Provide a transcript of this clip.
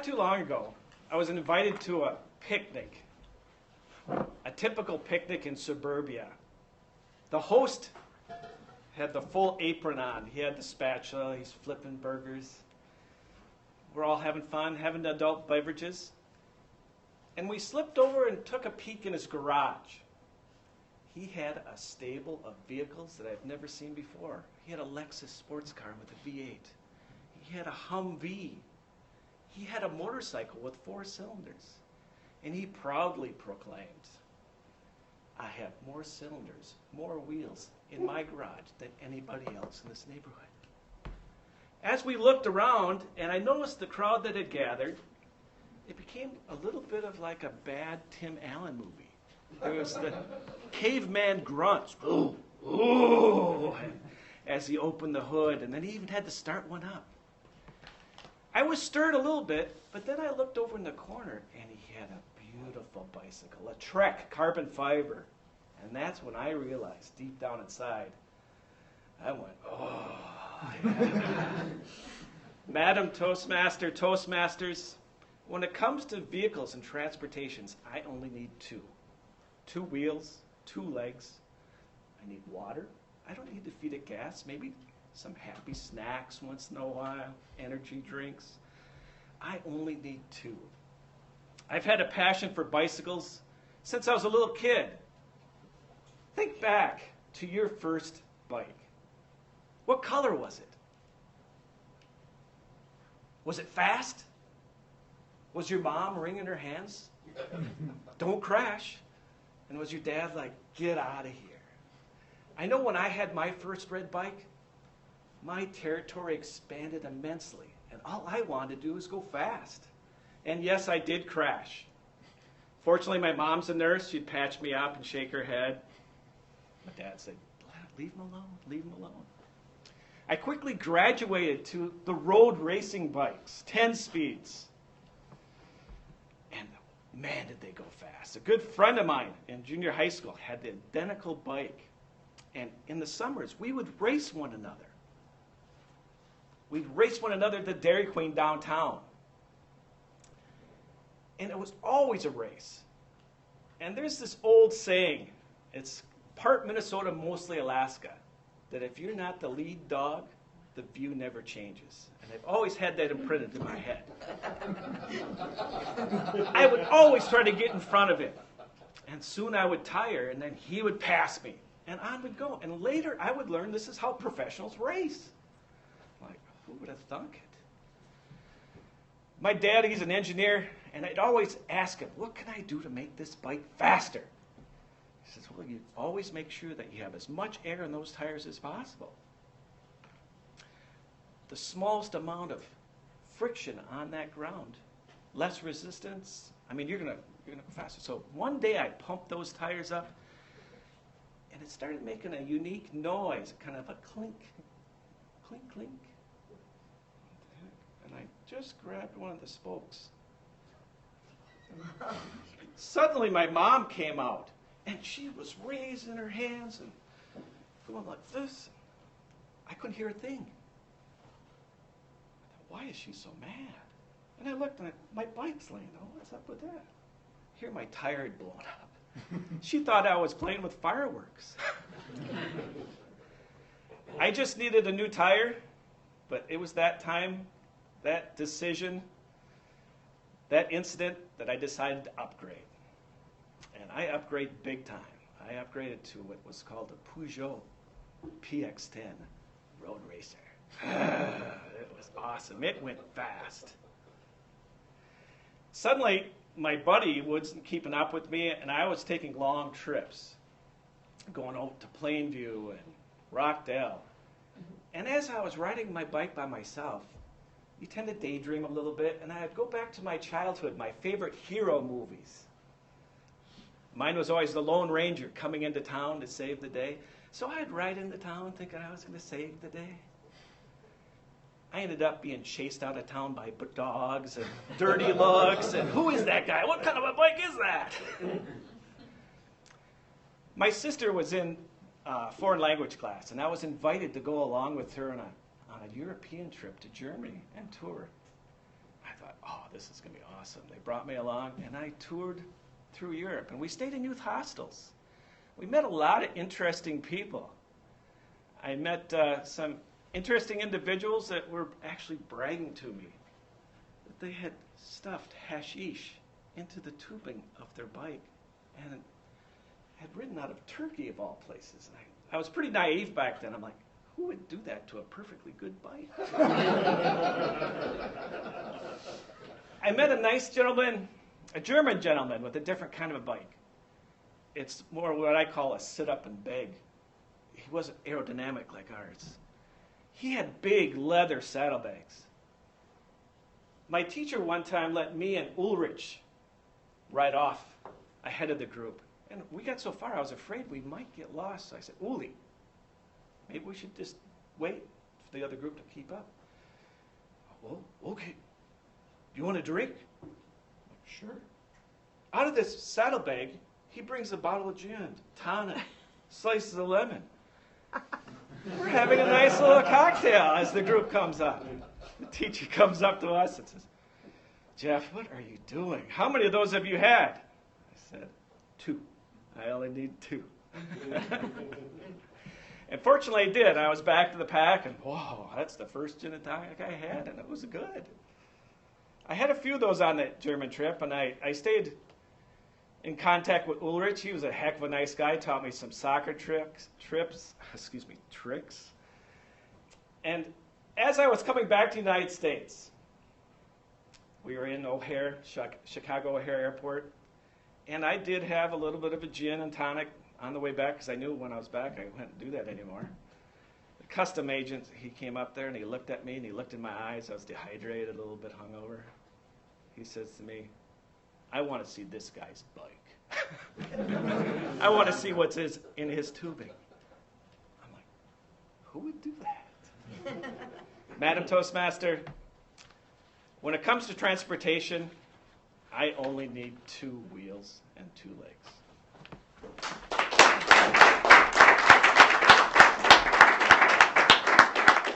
too long ago, I was invited to a picnic, a typical picnic in suburbia. The host had the full apron on. He had the spatula. He's flipping burgers. We're all having fun, having adult beverages. And we slipped over and took a peek in his garage. He had a stable of vehicles that I've never seen before. He had a Lexus sports car with a V8. He had a Humvee. He had a motorcycle with 4 cylinders. And he proudly proclaimed, I have more cylinders, more wheels in my garage than anybody else in this neighborhood. As we looked around, and I noticed the crowd that had gathered, it became a little bit of like a bad Tim Allen movie. There was the caveman grunts, ooh, ooh, as he opened the hood, and then he even had to start one up. I was stirred a little bit, but then I looked over in the corner, and he had a beautiful bicycle, a Trek carbon fiber. And that's when I realized, deep down inside, I went, oh, yeah. Madam Toastmaster, Toastmasters, when it comes to vehicles and transportations, I only need 2. 2 wheels, 2 legs. I need water. I don't need to feed it gas. Maybe some happy snacks once in a while, energy drinks. I only need 2. I've had a passion for bicycles since I was a little kid. Think back to your first bike. What color was it? Was it fast? Was your mom wringing her hands? Don't crash. And was your dad like, get out of here? I know when I had my first red bike, my territory expanded immensely. And all I wanted to do was go fast. And yes, I did crash. Fortunately, my mom's a nurse. She'd patch me up and shake her head. My dad said, leave him alone, leave him alone. I quickly graduated to the road racing bikes, 10 speeds. And man, did they go fast. A good friend of mine in junior high school had the identical bike. And in the summers, we would race one another. We'd race one another at the Dairy Queen downtown. And it was always a race. And there's this old saying, it's part Minnesota, mostly Alaska, that if you're not the lead dog, the view never changes. And I've always had that imprinted in my head. I would always try to get in front of him. And soon I would tire, and then he would pass me. And on we'd go. And later I would learn this is how professionals race. Like, who would have thunk it? My dad, he's an engineer, and I'd always ask him, what can I do to make this bike faster? He says, well, you always make sure that you have as much air in those tires as possible. The smallest amount of friction on that ground, less resistance. I mean, you're gonna go faster. So one day I pumped those tires up, and it started making a unique noise, kind of a clink, clink, clink. And I just grabbed one of the spokes. Suddenly my mom came out, and she was raising her hands and going like this. I couldn't hear a thing. I thought, why is she so mad? And I looked, and my bike's laying down. What's up with that? Here my tire had blown up. She thought I was playing with fireworks. I just needed a new tire, but it was that time, that decision, that incident that I decided to upgrade. And I upgraded big time. I upgraded to what was called a Peugeot PX10 Road Racer. It was awesome. It went fast. Suddenly, my buddy wasn't keeping up with me, and I was taking long trips, going out to Plainview and Rockdale. And as I was riding my bike by myself, you tend to daydream a little bit, and I'd go back to my childhood, my favorite hero movies. Mine was always the Lone Ranger coming into town to save the day. So I'd ride into town thinking I was going to save the day. I ended up being chased out of town by dogs and dirty looks, and who is that guy? What kind of a bike is that? My sister was in foreign language class, and I was invited to go along with her on a European trip to Germany and tour. I thought, oh, this is going to be awesome. They brought me along, and I toured through Europe, and we stayed in youth hostels. We met a lot of interesting people. I met some interesting individuals that were actually bragging to me that they had stuffed hashish into the tubing of their bike and had ridden out of Turkey, of all places. And I was pretty naive back then. I'm like, who would do that to a perfectly good bike? I met a nice gentleman, a German gentleman with a different kind of a bike. It's more what I call a sit-up and beg. He wasn't aerodynamic like ours. He had big leather saddlebags. My teacher one time let me and Ulrich ride off ahead of the group. And we got so far, I was afraid we might get lost. So I said, Uli, maybe we should just wait for the other group to keep up. Well, okay. You want a drink? I'm like, sure. Out of this saddlebag, he brings a bottle of gin, tonic, slices of lemon. We're having a nice little cocktail as the group comes up. The teacher comes up to us and says, Jeff, what are you doing? How many of those have you had? I said, 2. I only need 2. And fortunately I did. I was back to the pack, and whoa, that's the first gin and tonic I had, and it was good. I had a few of those on that German trip, and I stayed in contact with Ulrich. He was a heck of a nice guy, taught me some soccer tricks. And as I was coming back to the United States, we were in O'Hare, Chicago O'Hare Airport, and I did have a little bit of a gin and tonic on the way back, because I knew when I was back I wouldn't do that anymore. The custom agent, he came up there and he looked at me and he looked in my eyes. I was dehydrated, a little bit hungover. He says to me, I want to see this guy's bike. I want to see what's in his tubing. I'm like, who would do that? Madam Toastmaster, when it comes to transportation, I only need 2 wheels and 2 legs.